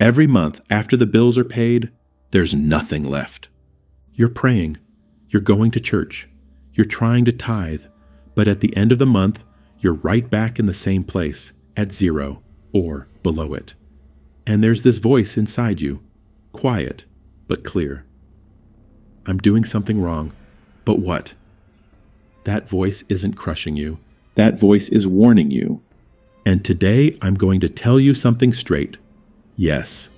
Every month after the bills are paid, there's nothing left. You're praying, you're going to church, you're trying to tithe, but at the end of the month, you're right back in the same place, at zero or below it. And there's this voice inside you, quiet but clear. I'm doing something wrong, but what? That voice isn't crushing you. That voice is warning you. And today I'm going to tell you something straight. Yes,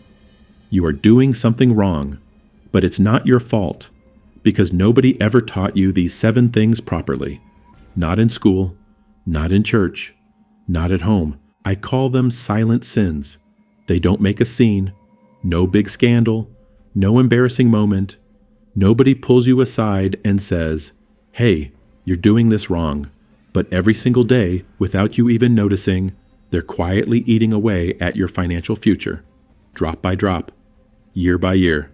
you are doing something wrong, but it's not your fault, because nobody ever taught you these 7 things properly. Not in school, not in church, not at home. I call them silent sins. They don't make a scene, no big scandal, no embarrassing moment. Nobody pulls you aside and says, hey, you're doing this wrong. But every single day, without you even noticing, they're quietly eating away at your financial future, drop by drop, year by year,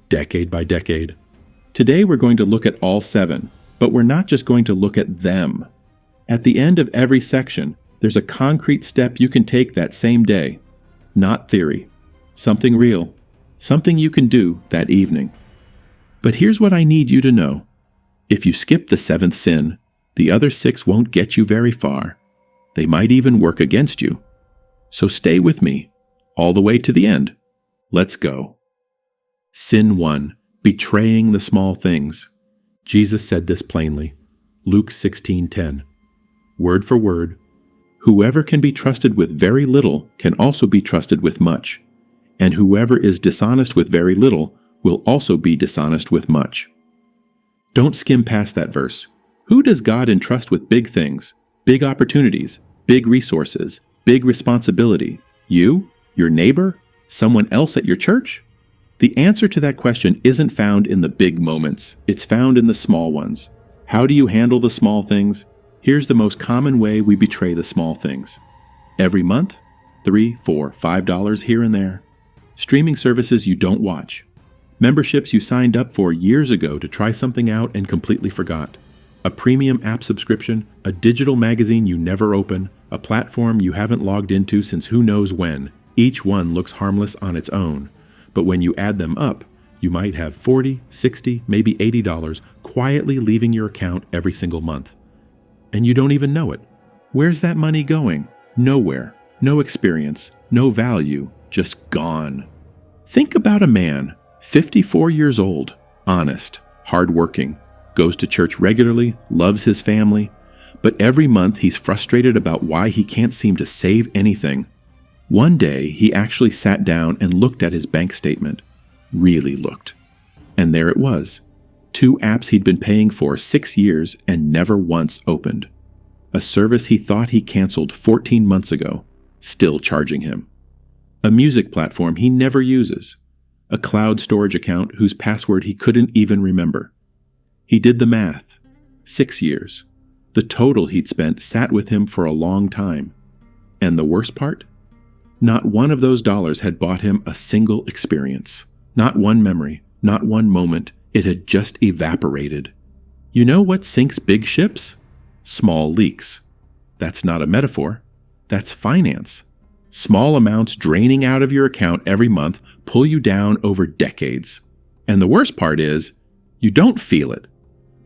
decade by decade. Today we're going to look at all 7, but we're not just going to look at them. At the end of every section, there's a concrete step you can take that same day. Not theory. Something real. Something you can do that evening. But here's what I need you to know. If you skip the 7th sin, the other 6 won't get you very far. They might even work against you. So stay with me, all the way to the end. Let's go. Sin 1, betraying the small things. Jesus said this plainly. Luke 16:10. Word for word, whoever can be trusted with very little can also be trusted with much, and whoever is dishonest with very little will also be dishonest with much. Don't skim past that verse. Who does God entrust with big things, big opportunities, big resources, big responsibility? You? Your neighbor? Someone else at your church? The answer to that question isn't found in the big moments. It's found in the small ones. How do you handle the small things? Here's the most common way we betray the small things. Every month, $3, $4, $5 here and there. Streaming services you don't watch. Memberships you signed up for years ago to try something out and completely forgot. A premium app subscription, a digital magazine you never open, a platform you haven't logged into since who knows when. Each one looks harmless on its own, but when you add them up, you might have $40, $60, maybe $80 quietly leaving your account every single month. And you don't even know it. Where's that money going? Nowhere. No experience, no value, just gone. Think about a man, 54 years old, honest, hardworking, goes to church regularly, loves his family, but every month he's frustrated about why he can't seem to save anything. One day, he actually sat down and looked at his bank statement. Really looked. And there it was. 2 apps he'd been paying for 6 years and never once opened. A service he thought he canceled 14 months ago, still charging him. A music platform he never uses. A cloud storage account whose password he couldn't even remember. He did the math. 6 years. The total he'd spent sat with him for a long time. And the worst part? Not one of those dollars had bought him a single experience. Not one memory, not one moment. It had just evaporated. You know what sinks big ships? Small leaks. That's not a metaphor. That's finance. Small amounts draining out of your account every month pull you down over decades. And the worst part is, you don't feel it,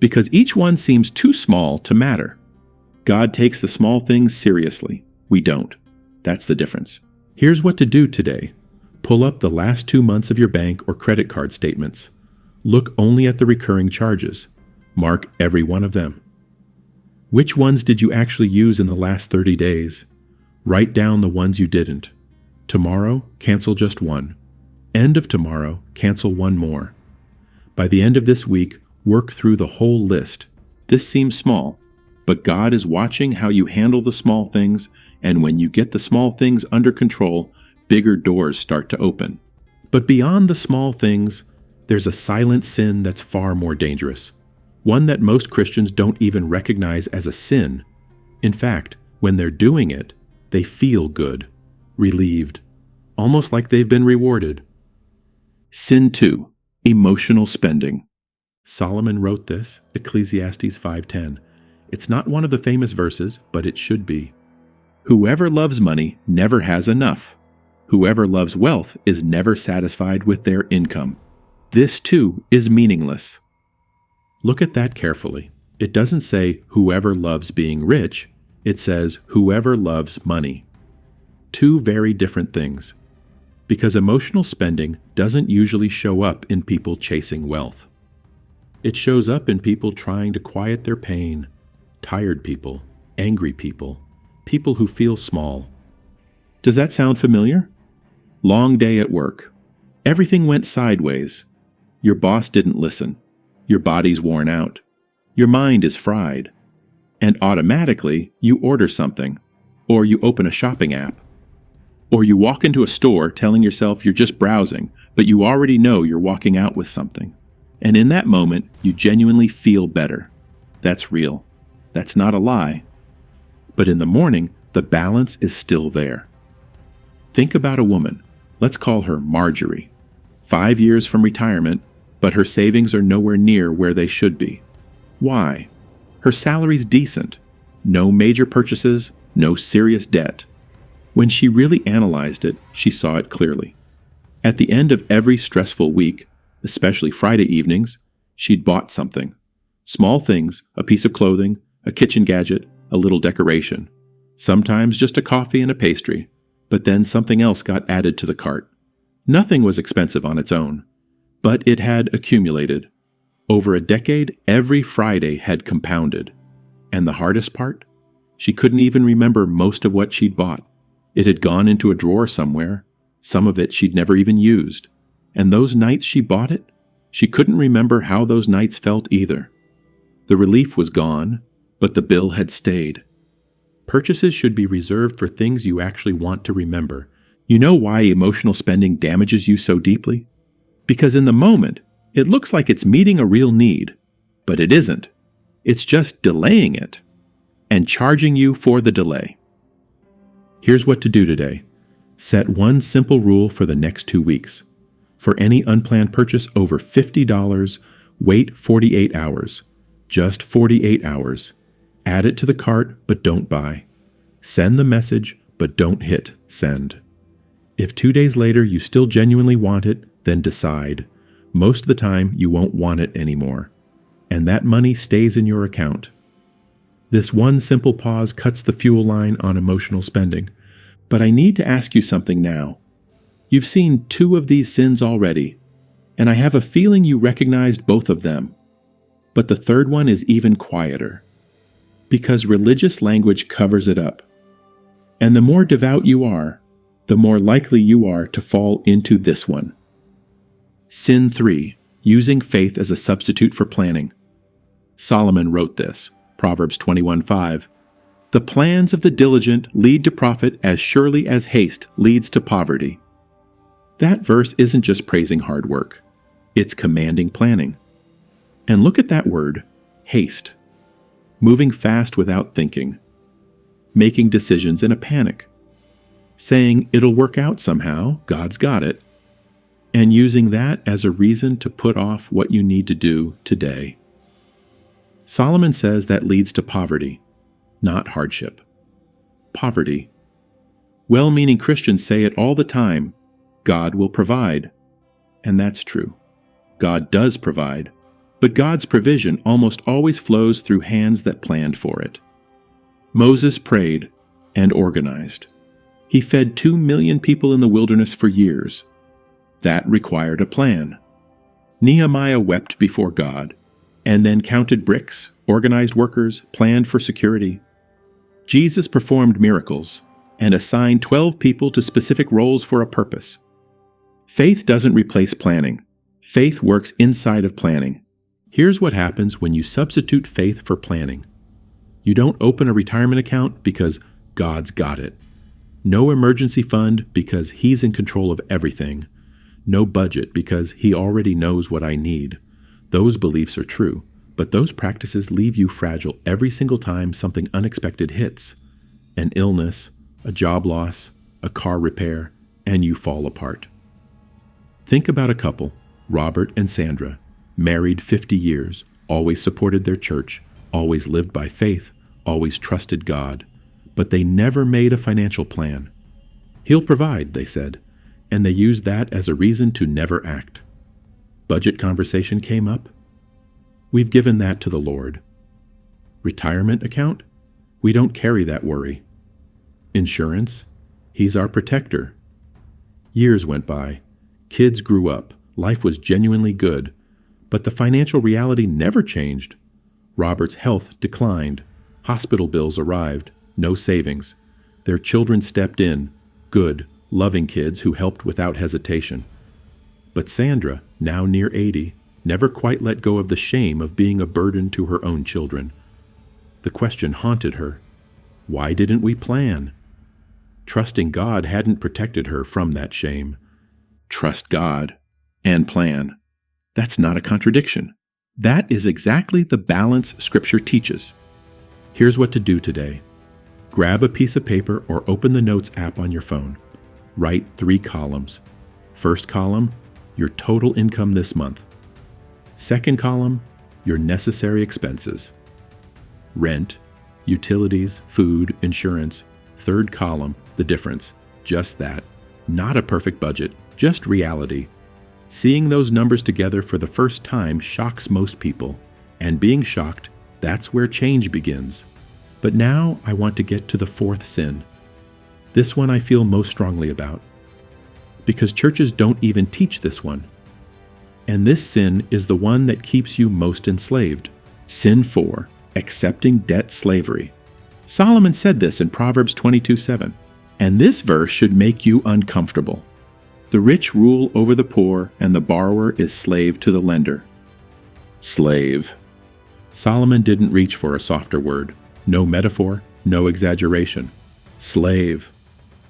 because each one seems too small to matter. God takes the small things seriously. We don't. That's the difference. Here's what to do today. Pull up the last 2 months of your bank or credit card statements. Look only at the recurring charges. Mark every one of them. Which ones did you actually use in the last 30 days? Write down the ones you didn't. Tomorrow, cancel just one. End of tomorrow, cancel one more. By the end of this week, work through the whole list. This seems small, but God is watching how you handle the small things, and when you get the small things under control, bigger doors start to open. But beyond the small things, there's a silent sin that's far more dangerous. One that most Christians don't even recognize as a sin. In fact, when they're doing it, they feel good, relieved, almost like they've been rewarded. Sin 2, emotional spending. Solomon wrote this, Ecclesiastes 5:10. It's not one of the famous verses, but it should be. Whoever loves money never has enough. Whoever loves wealth is never satisfied with their income. This too is meaningless. Look at that carefully. It doesn't say whoever loves being rich. It says whoever loves money. Two very different things. Because emotional spending doesn't usually show up in people chasing wealth. It shows up in people trying to quiet their pain, tired people, angry people, people who feel small. Does that sound familiar? Long day at work. Everything went sideways. Your boss didn't listen. Your body's worn out. Your mind is fried. And automatically, you order something. Or you open a shopping app. Or you walk into a store telling yourself you're just browsing, but you already know you're walking out with something. And in that moment, you genuinely feel better. That's real. That's not a lie. But in the morning, the balance is still there. Think about a woman. Let's call her Marjorie. 5 years from retirement, but her savings are nowhere near where they should be. Why? Her salary's decent. No major purchases, no serious debt. When she really analyzed it, she saw it clearly. At the end of every stressful week, especially Friday evenings, she'd bought something. Small things, a piece of clothing, a kitchen gadget, a little decoration. Sometimes just a coffee and a pastry, but then something else got added to the cart. Nothing was expensive on its own, but it had accumulated. Over a decade, every Friday had compounded. And the hardest part? She couldn't even remember most of what she'd bought. It had gone into a drawer somewhere. Some of it she'd never even used. And those nights she bought it, she couldn't remember how those nights felt either. The relief was gone, but the bill had stayed. Purchases should be reserved for things you actually want to remember. You know why emotional spending damages you so deeply? Because in the moment, it looks like it's meeting a real need, but it isn't. It's just delaying it and charging you for the delay. Here's what to do today. Set one simple rule for the next 2 weeks. For any unplanned purchase over $50, wait 48 hours. Just 48 hours. Add it to the cart, but don't buy. Send the message, but don't hit send. If 2 days later you still genuinely want it, then decide. Most of the time, you won't want it anymore. And that money stays in your account. This one simple pause cuts the fuel line on emotional spending. But I need to ask you something now. You've seen 2 of these sins already, and I have a feeling you recognized both of them. But the third one is even quieter. Because religious language covers it up. And the more devout you are, the more likely you are to fall into this one. Sin 3, using faith as a substitute for planning. Solomon wrote this, Proverbs 21:5. The plans of the diligent lead to profit as surely as haste leads to poverty. That verse isn't just praising hard work. It's commanding planning. And look at that word, haste. Moving fast without thinking. Making decisions in a panic. Saying it'll work out somehow, God's got it. And using that as a reason to put off what you need to do today. Solomon says that leads to poverty, not hardship. Poverty. Well-meaning Christians say it all the time, God will provide. And that's true. God does provide. But God's provision almost always flows through hands that planned for it. Moses prayed and organized. He fed 2 million people in the wilderness for years. That required a plan. Nehemiah wept before God, and then counted bricks, organized workers, planned for security. Jesus performed miracles, and assigned 12 people to specific roles for a purpose. Faith doesn't replace planning. Faith works inside of planning. Here's what happens when you substitute faith for planning. You don't open a retirement account because God's got it. No emergency fund because He's in control of everything. No budget because He already knows what I need. Those beliefs are true, but those practices leave you fragile every single time something unexpected hits. An illness, a job loss, a car repair, and you fall apart. Think about a couple, Robert and Sandra, married 50 years, always supported their church, always lived by faith, always trusted God, but they never made a financial plan. He'll provide, they said, and they used that as a reason to never act. Budget conversation came up. We've given that to the Lord. Retirement account? We don't carry that worry. Insurance? He's our protector. Years went by. Kids grew up. Life was genuinely good. But the financial reality never changed. Robert's health declined. Hospital bills arrived. No savings. Their children stepped in. Good, loving kids who helped without hesitation. But Sandra, now near 80, never quite let go of the shame of being a burden to her own children. The question haunted her. Why didn't we plan? Trusting God hadn't protected her from that shame. Trust God and plan. That's not a contradiction. That is exactly the balance Scripture teaches. Here's what to do today. Grab a piece of paper or open the Notes app on your phone. Write 3 columns. First column, your total income this month. Second column, your necessary expenses. Rent, utilities, food, insurance. Third column, the difference. Just that. Not a perfect budget, just reality. Seeing those numbers together for the first time shocks most people. And being shocked, that's where change begins. But now I want to get to the 4th sin. This one I feel most strongly about. Because churches don't even teach this one. And this sin is the one that keeps you most enslaved. Sin 4, accepting debt slavery. Solomon said this in Proverbs 22:7. And this verse should make you uncomfortable. The rich rule over the poor, and the borrower is slave to the lender. Slave. Solomon didn't reach for a softer word. No metaphor, no exaggeration. Slave.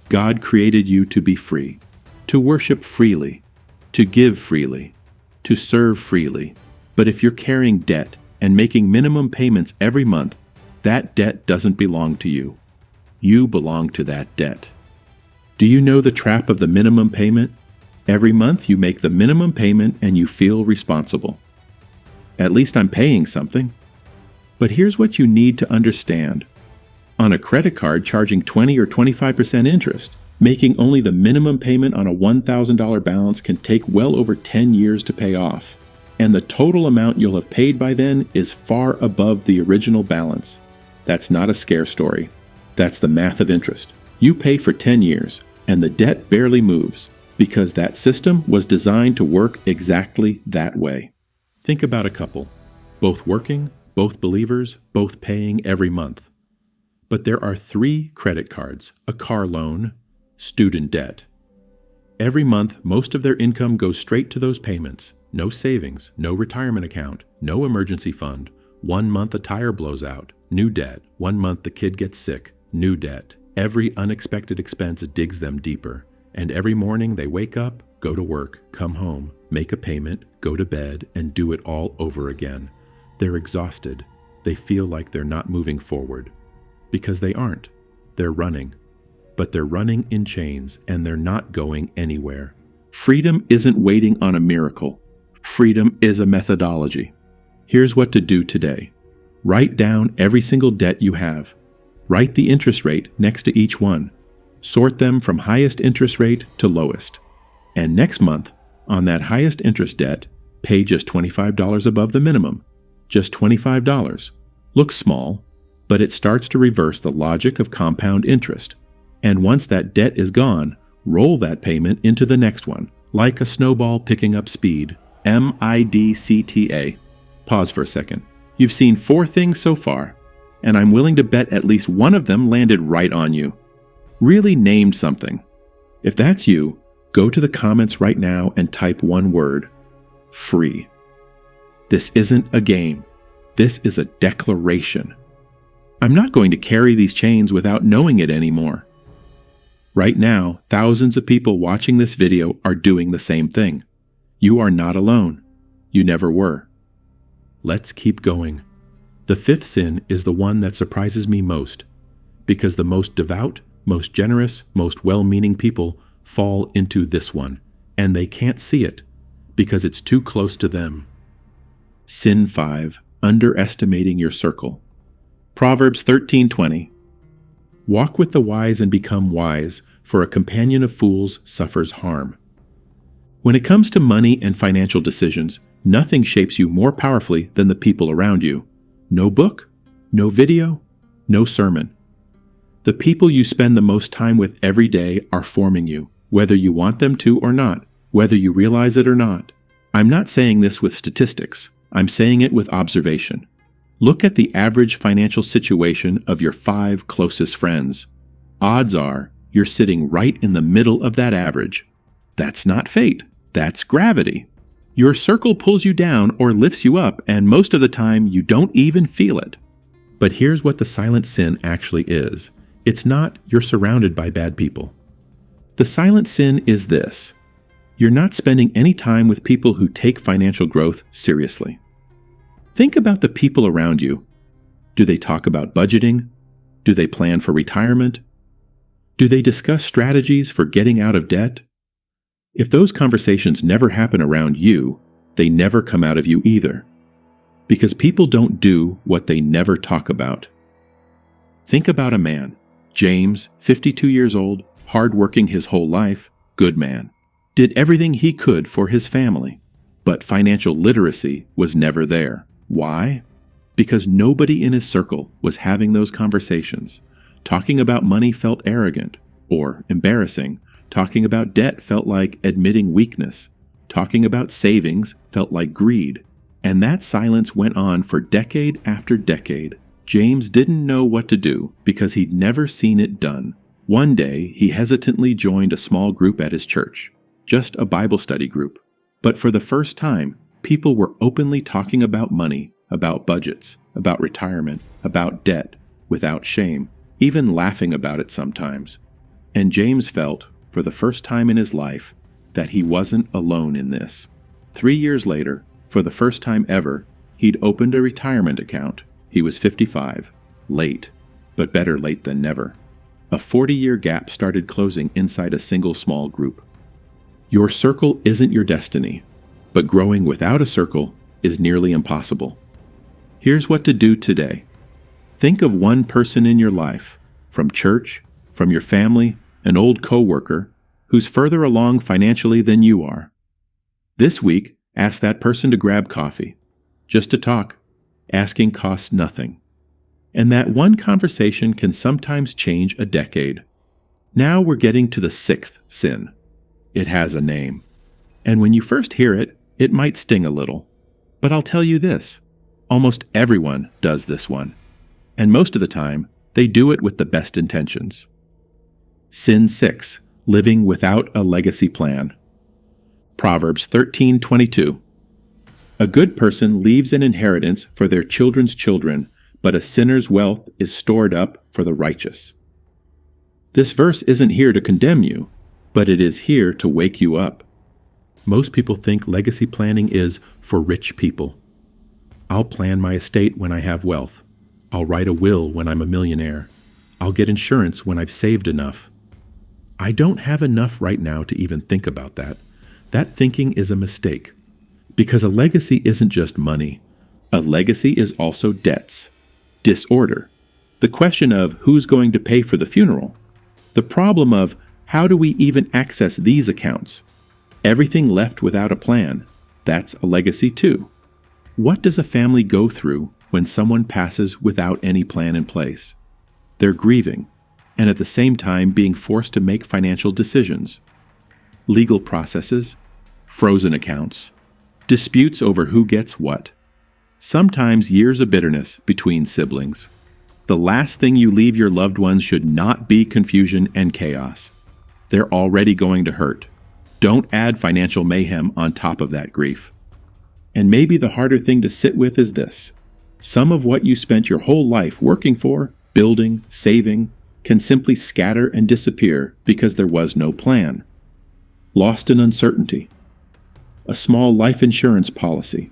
God created you to be free, to worship freely, to give freely, to serve freely. But if you're carrying debt and making minimum payments every month, that debt doesn't belong to you. You belong to that debt. Do you know the trap of the minimum payment? Every month you make the minimum payment and you feel responsible. At least I'm paying something. But here's what you need to understand. On a credit card charging 20 or 25% interest, making only the minimum payment on a $1,000 balance can take well over 10 years to pay off. And the total amount you'll have paid by then is far above the original balance. That's not a scare story. That's the math of interest. You pay for 10 years, and the debt barely moves, because that system was designed to work exactly that way. Think about a couple, both working, both believers, both paying every month. But there are 3 credit cards, a car loan, student debt. Every month, most of their income goes straight to those payments. No savings, no retirement account, no emergency fund. 1 month a tire blows out, new debt. 1 month the kid gets sick, new debt. Every unexpected expense digs them deeper. And every morning they wake up, go to work, come home, make a payment, go to bed, and do it all over again. They're exhausted. They feel like they're not moving forward. Because they aren't. They're running. But they're running in chains, and they're not going anywhere. Freedom isn't waiting on a miracle. Freedom is a methodology. Here's what to do today. Write down every single debt you have. Write the interest rate next to each one. Sort them from highest interest rate to lowest. And next month, on that highest interest debt, pay just $25 above the minimum. Just $25. Looks small, but it starts to reverse the logic of compound interest. And once that debt is gone, roll that payment into the next one, like a snowball picking up speed. MIDCTA. Pause for a second. You've seen 4 things so far, and I'm willing to bet at least one of them landed right on you. Really named something. If that's you, go to the comments right now and type one word. Free. This isn't a game. This is a declaration. I'm not going to carry these chains without knowing it anymore. Right now, thousands of people watching this video are doing the same thing. You are not alone. You never were. Let's keep going. The 5th sin is the one that surprises me most, because the most devout, most generous, most well-meaning people fall into this one, and they can't see it, because it's too close to them. Sin 5, underestimating your circle. Proverbs 13:20. Walk with the wise and become wise, for a companion of fools suffers harm. When it comes to money and financial decisions, nothing shapes you more powerfully than the people around you. No book, no video, no sermon. The people you spend the most time with every day are forming you, whether you want them to or not, whether you realize it or not. I'm not saying this with statistics. I'm saying it with observation. Look at the average financial situation of your 5 closest friends. Odds are you're sitting right in the middle of that average. That's not fate. That's gravity. Your circle pulls you down or lifts you up, and most of the time you don't even feel it. But here's what the silent sin actually is. It's not you're surrounded by bad people. The silent sin is this. You're not spending any time with people who take financial growth seriously. Think about the people around you. Do they talk about budgeting? Do they plan for retirement? Do they discuss strategies for getting out of debt? If those conversations never happen around you, they never come out of you either. Because people don't do what they never talk about. Think about a man, James, 52 years old, hard-working his whole life, good man. Did everything he could for his family. But financial literacy was never there. Why? Because nobody in his circle was having those conversations. Talking about money felt arrogant or embarrassing. Talking about debt felt like admitting weakness. Talking about savings felt like greed. And that silence went on for decade after decade. James didn't know what to do because he'd never seen it done. One day, he hesitantly joined a small group at his church. Just a Bible study group. But for the first time, people were openly talking about money, about budgets, about retirement, about debt, without shame, even laughing about it sometimes. And James felt, for the first time in his life, that he wasn't alone in this. 3 years later, for the first time ever, he'd opened a retirement account. He was 55, late, but better late than never. A 40-year gap started closing inside a single small group. Your circle isn't your destiny, but growing without a circle is nearly impossible. Here's what to do today. Think of one person in your life, from church, from your family, an old coworker, who's further along financially than you are. This week, ask that person to grab coffee, just to talk. Asking costs nothing. And that one conversation can sometimes change a decade. Now we're getting to the 6th sin. It has a name. And when you first hear it, it might sting a little. But I'll tell you this. Almost everyone does this one. And most of the time, they do it with the best intentions. Sin 6. Living without a legacy plan. Proverbs 13:22. A good person leaves an inheritance for their children's children, but a sinner's wealth is stored up for the righteous. This verse isn't here to condemn you, but it is here to wake you up. Most people think legacy planning is for rich people. I'll plan my estate when I have wealth. I'll write a will when I'm a millionaire. I'll get insurance when I've saved enough. I don't have enough right now to even think about that. That thinking is a mistake. Because a legacy isn't just money. A legacy is also debts, disorder, the question of who's going to pay for the funeral, the problem of how do we even access these accounts, everything left without a plan, that's a legacy too. What does a family go through when someone passes without any plan in place? They're grieving, and at the same time being forced to make financial decisions. Legal processes, frozen accounts, disputes over who gets what. Sometimes years of bitterness between siblings. The last thing you leave your loved ones should not be confusion and chaos. They're already going to hurt. Don't add financial mayhem on top of that grief. And maybe the harder thing to sit with is this. Some of what you spent your whole life working for, building, saving, can simply scatter and disappear because there was no plan. Lost in uncertainty. A small life insurance policy,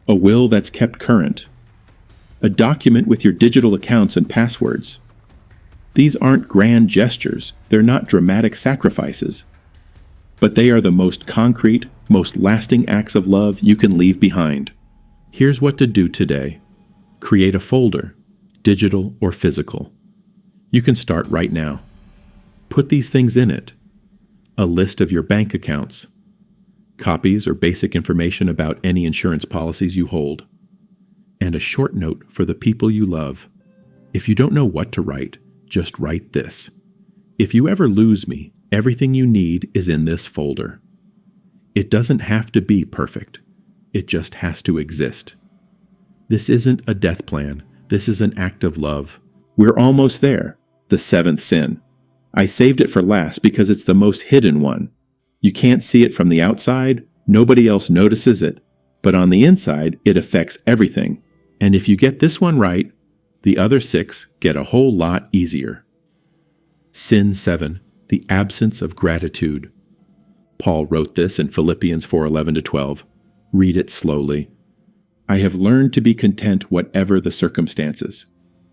a will that's kept current, a document with your digital accounts and passwords. These aren't grand gestures, they're not dramatic sacrifices, but they are the most concrete, most lasting acts of love you can leave behind. Here's what to do today. Create a folder, digital or physical. You can start right now. Put these things in it: a list of your bank accounts, copies or basic information about any insurance policies you hold, and a short note for the people you love. If you don't know what to write, just write this: if you ever lose me, everything you need is in this folder. It doesn't have to be perfect. It just has to exist. This isn't a death plan. This is an act of love. We're almost there. The seventh sin. I saved it for last because it's the most hidden one. You can't see it from the outside. Nobody else notices it. But on the inside, it affects everything. And if you get this one right, the other 6 get a whole lot easier. Sin 7. The absence of gratitude. Paul wrote this in Philippians 4:11-12. Read it slowly. I have learned to be content whatever the circumstances.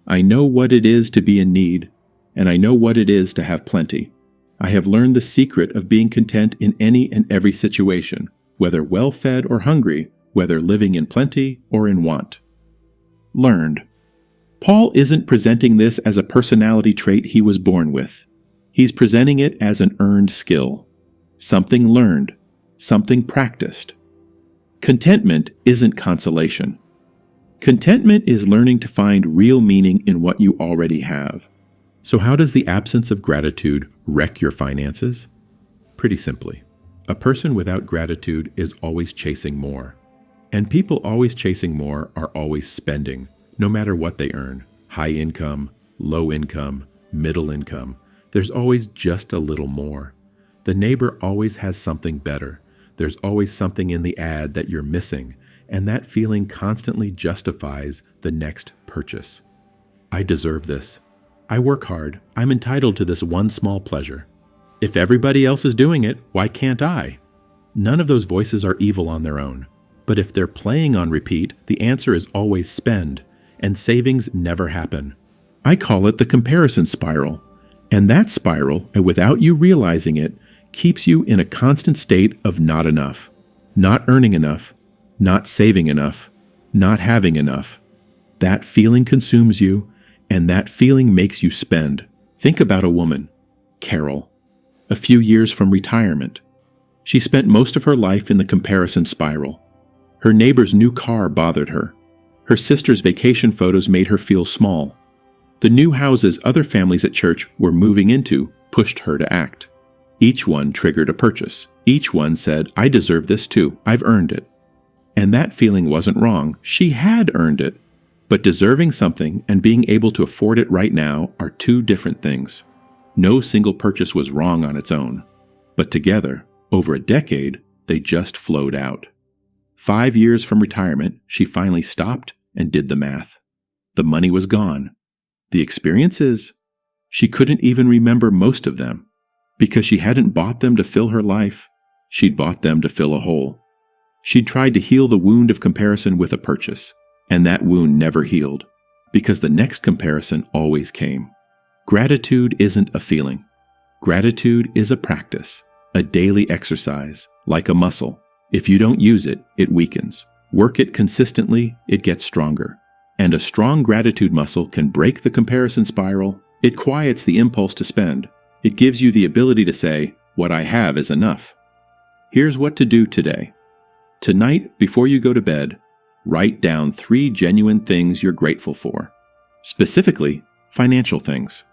I know what it is to be in need, and I know what it is to have plenty. I have learned the secret of being content in any and every situation, whether well-fed or hungry, whether living in plenty or in want. Learned. Paul isn't presenting this as a personality trait he was born with. He's presenting it as an earned skill. Something learned. Something practiced. Contentment isn't consolation. Contentment is learning to find real meaning in what you already have. So how does the absence of gratitude wreck your finances? Pretty simply. A person without gratitude is always chasing more. And people always chasing more are always spending, no matter what they earn. High income, low income, middle income. There's always just a little more. The neighbor always has something better. There's always something in the ad that you're missing, and that feeling constantly justifies the next purchase. I deserve this. I work hard. I'm entitled to this one small pleasure. If everybody else is doing it, why can't I? None of those voices are evil on their own. But if they're playing on repeat, the answer is always spend, and savings never happen. I call it the comparison spiral. And that spiral, and without you realizing it, keeps you in a constant state of not enough, not earning enough, not saving enough, not having enough. That feeling consumes you, and that feeling makes you spend. Think about a woman, Carol, a few years from retirement. She spent most of her life in the comparison spiral. Her neighbor's new car bothered her. Her sister's vacation photos made her feel small. The new houses other families at church were moving into pushed her to act. Each one triggered a purchase. Each one said, I deserve this too. I've earned it. And that feeling wasn't wrong. She had earned it. But deserving something and being able to afford it right now are two different things. No single purchase was wrong on its own. But together, over a decade, they just flowed out. 5 years from retirement, she finally stopped and did the math. The money was gone. The experience is, she couldn't even remember most of them. Because she hadn't bought them to fill her life, she'd bought them to fill a hole. She'd tried to heal the wound of comparison with a purchase, and that wound never healed, because the next comparison always came. Gratitude isn't a feeling. Gratitude is a practice, a daily exercise, like a muscle. If you don't use it, it weakens. Work it consistently, it gets stronger. And a strong gratitude muscle can break the comparison spiral. It quiets the impulse to spend. It gives you the ability to say, what I have is enough. Here's what to do today. Tonight, before you go to bed, write down 3 genuine things you're grateful for. Specifically, financial things.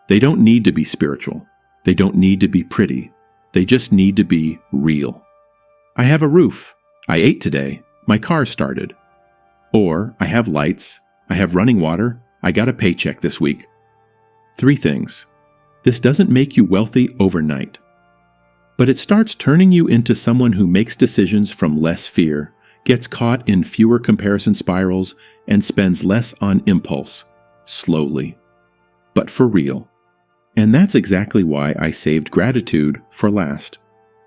They don't need to be spiritual. They don't need to be pretty. They just need to be real. I have a roof. I ate today. My car started. Or, I have lights. I have running water. I got a paycheck this week. 3 things. This doesn't make you wealthy overnight. But it starts turning you into someone who makes decisions from less fear, gets caught in fewer comparison spirals, and spends less on impulse, slowly, but for real. And that's exactly why I saved gratitude for last.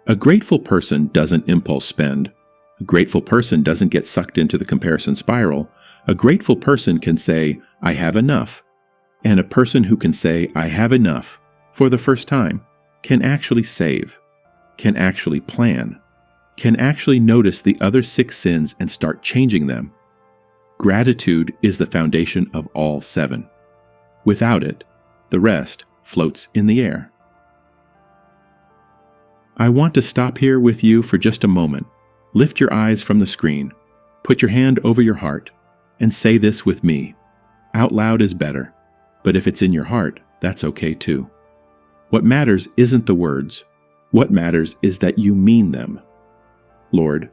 A grateful person doesn't impulse spend. A grateful person doesn't get sucked into the comparison spiral. A grateful person can say, I have enough. And a person who can say, I have enough, for the first time, can actually save, can actually plan, can actually notice the other 6 sins and start changing them. Gratitude is the foundation of all 7. Without it, the rest floats in the air. I want to stop here with you for just a moment. Lift your eyes from the screen, put your hand over your heart, and say this with me. Out loud is better, but if it's in your heart, that's okay too. What matters isn't the words. What matters is that you mean them. Lord,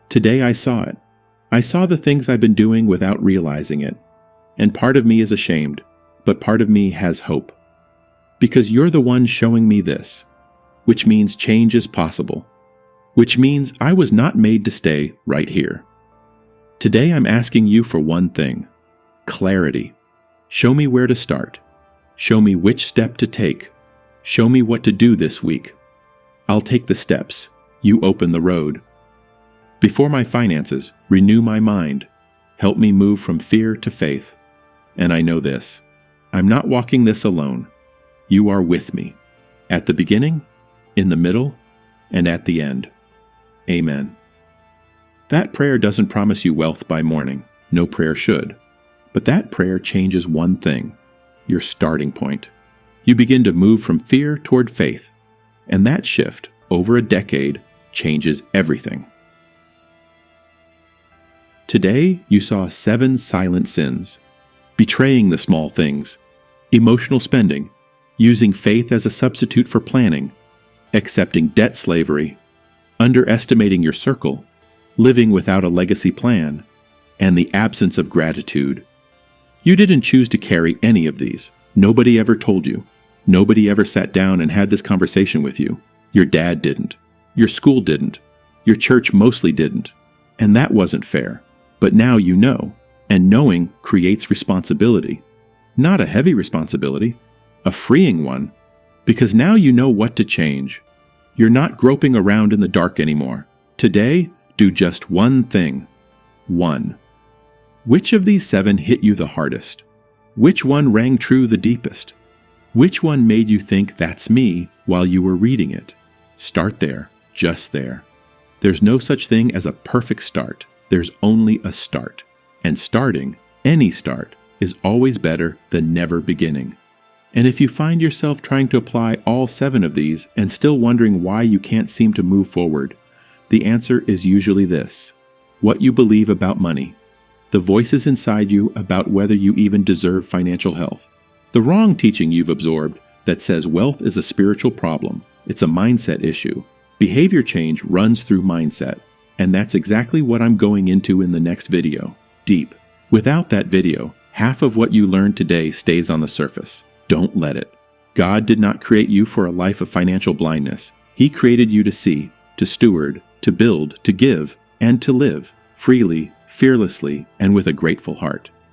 today I saw it. I saw the things I've been doing without realizing it. And part of me is ashamed, but part of me has hope. Because you're the one showing me this, which means change is possible, which means I was not made to stay right here. Today I'm asking you for one thing: clarity. Show me where to start. Show me which step to take. Show me what to do this week. I'll take the steps. You open the road. Before my finances, renew my mind. Help me move from fear to faith. And I know this: I'm not walking this alone. You are with me, at the beginning, in the middle, and at the end. Amen. That prayer doesn't promise you wealth by morning. No prayer should. But that prayer changes one thing: your starting point. You begin to move from fear toward faith, and that shift, over a decade, changes everything. Today, you saw 7 silent sins: betraying the small things, emotional spending, using faith as a substitute for planning, accepting debt slavery, underestimating your circle, living without a legacy plan, and the absence of gratitude. You didn't choose to carry any of these. Nobody ever told you. Nobody ever sat down and had this conversation with you. Your dad didn't. Your school didn't. Your church mostly didn't. And that wasn't fair. But now you know. And knowing creates responsibility. Not a heavy responsibility, a freeing one. Because now you know what to change. You're not groping around in the dark anymore. Today, do just one thing. One. Which of these 7 hit you the hardest? Which one rang true the deepest? Which one made you think that's me while you were reading it? Start there, just there. There's no such thing as a perfect start. There's only a start. And starting, any start, is always better than never beginning. And if you find yourself trying to apply all 7 of these and still wondering why you can't seem to move forward, the answer is usually this: what you believe about money, the voices inside you about whether you even deserve financial health, the wrong teaching you've absorbed that says wealth is a spiritual problem. It's a mindset issue. Behavior change runs through mindset, and that's exactly what I'm going into in the next video. Deep. Without that video, half of what you learned today stays on the surface. Don't let it. God did not create you for a life of financial blindness. He created you to see, to steward, to build, to give, and to live freely, fearlessly, and with a grateful heart.